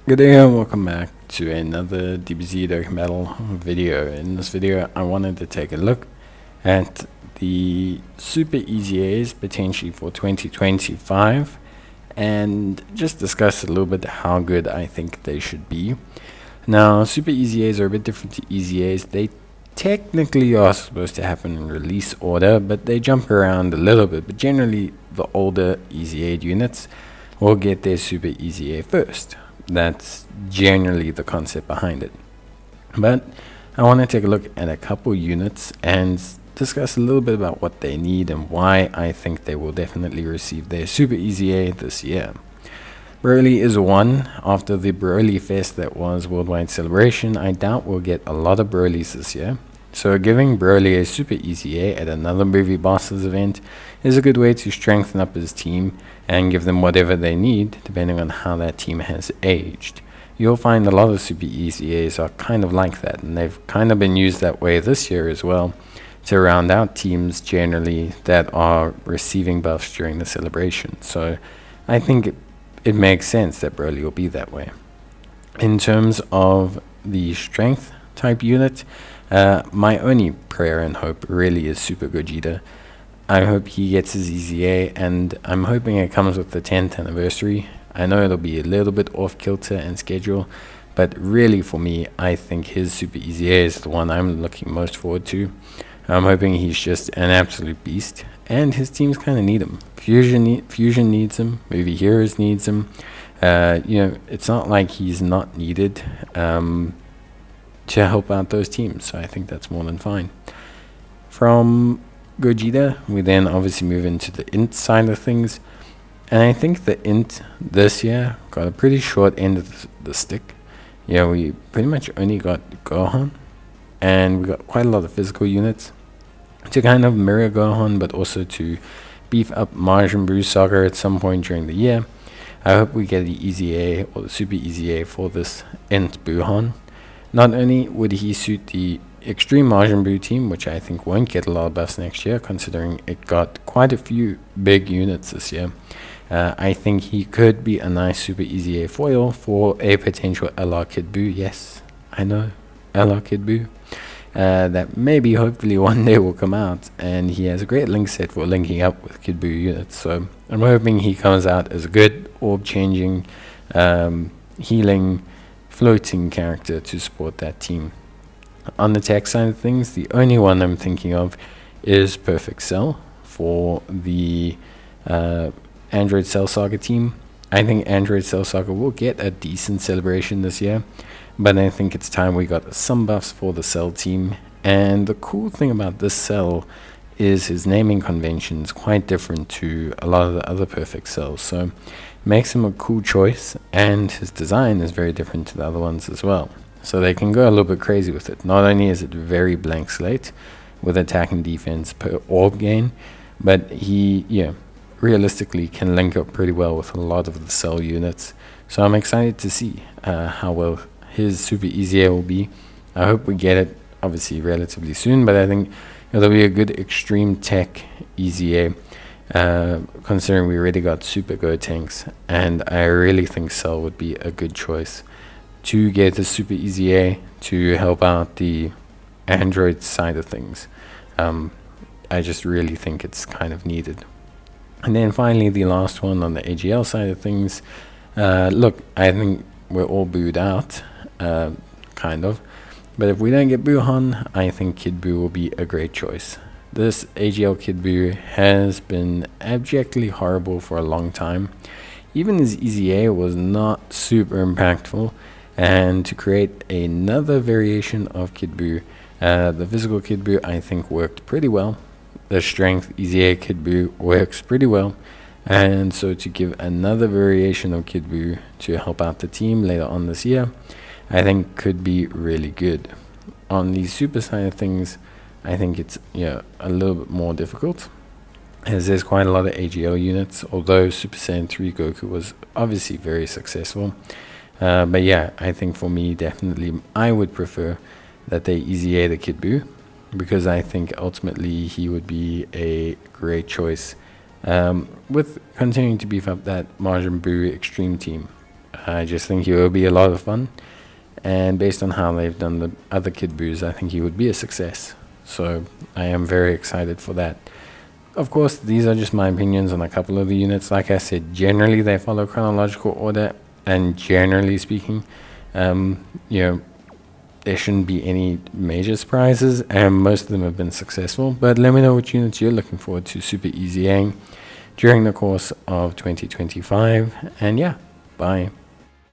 Good day and welcome back to another DBZ Dokkan Battle video. In this video, I wanted to take a look at the Super EZAs potentially for 2025 and just discuss a little bit how good I think they should be. Now, Super EZAs are a bit different to EZAs. They technically are supposed to happen in release order, but they jump around a little bit. But generally, the older EZA units will get their Super EZA first. That's generally the concept behind it. But I want to take a look at a couple units and discuss a little bit about what they need and why I think they will definitely receive their Super EZA this year. Broly is one. After the Broly Fest that was Worldwide Celebration, I doubt we'll get a lot of Brolys this year. So giving Broly a Super EZA at another movie bosses event is a good way to strengthen up his team and give them whatever they need depending on how that team has aged. You'll find a lot of Super EZAs are kind of like that, and they've kind of been used that way this year as well to round out teams generally that are receiving buffs during the celebration. So I think it makes sense that Broly will be that way. In terms of the strength type unit, my only prayer and hope really is Super Gogeta. I hope he gets his EZA, and I'm hoping it comes with the 10th anniversary. I know it'll be a little bit off kilter and schedule, but really for me, I think his Super EZA is the one I'm looking most forward to. I'm hoping he's just an absolute beast, and his teams kind of need him. Fusion needs him, Movie Heroes needs him. It's not like he's not needed to help out those teams, so I think that's more than fine. From Gogeta, we then obviously move into the int side of things, and I think the int this year got a pretty short end of the stick. Yeah, we pretty much only got Gohan, and we got quite a lot of physical units to kind of mirror Gohan, but also to beef up Majin Buu Saga at some point during the year. I hope we get the EZA or the Super EZA for this int Buuhan. Not only would he suit the Extreme Majin Buu team, which I think won't get a lot of buffs next year, considering it got quite a few big units this year. I think he could be a nice Super EZA foil for a potential LR Kid Buu. Yes, I know, LR Kid Buu. That maybe hopefully one day will come out, and he has a great link set for linking up with Kid Buu units. So I'm hoping he comes out as a good orb changing, healing, floating character to support that team. On the tech side of things, the only one I'm thinking of is Perfect Cell for the Android Cell Saga team. I think Android Cell Saga will get a decent celebration this year, but I think it's time we got some buffs for the Cell team. And the cool thing about this Cell is his naming convention is quite different to a lot of the other Perfect Cells, so makes him a cool choice, and his design is very different to the other ones as well. So they can go a little bit crazy with it. Not only is it very blank slate with attack and defense per orb gain, but he, realistically can link up pretty well with a lot of the Cell units. So I'm excited to see how well his Super EZA will be. I hope we get it obviously relatively soon, but I think it'll be a good extreme tech EZA, considering we already got Super Go tanks, and I really think Cell would be a good choice to get the Super EZA to help out the Android side of things. I just really think it's kind of needed. And then finally, the last one on the AGL side of things. Look, I think we're all booed out, kind of. But if we don't get Buuhan, I think Kid Buu will be a great choice. This AGL Kid Buu has been abjectly horrible for a long time. Even his EZA was not super impactful, and to create another variation of Kid Buu, the physical Kid Buu I think worked pretty well. The strength EZA Kid Buu works pretty well, and so to give another variation of Kid Buu to help out the team later on this year, I think could be really good. On the super side of things, I think it's a little bit more difficult, as there's quite a lot of AGL units, although Super Saiyan 3 Goku was obviously very successful. But yeah, I think for me, definitely, I would prefer that they EZA the Kid Buu, because I think ultimately he would be a great choice with continuing to beef up that Majin Buu Extreme team. I just think he will be a lot of fun. And based on how they've done the other Kid Boos, I think he would be a success. So I am very excited for that. Of course, these are just my opinions on a couple of the units. Like I said, generally they follow chronological order, and generally speaking, you know, there shouldn't be any major surprises, and most of them have been successful. But let me know which units you're looking forward to super easying during the course of 2025. And yeah, bye.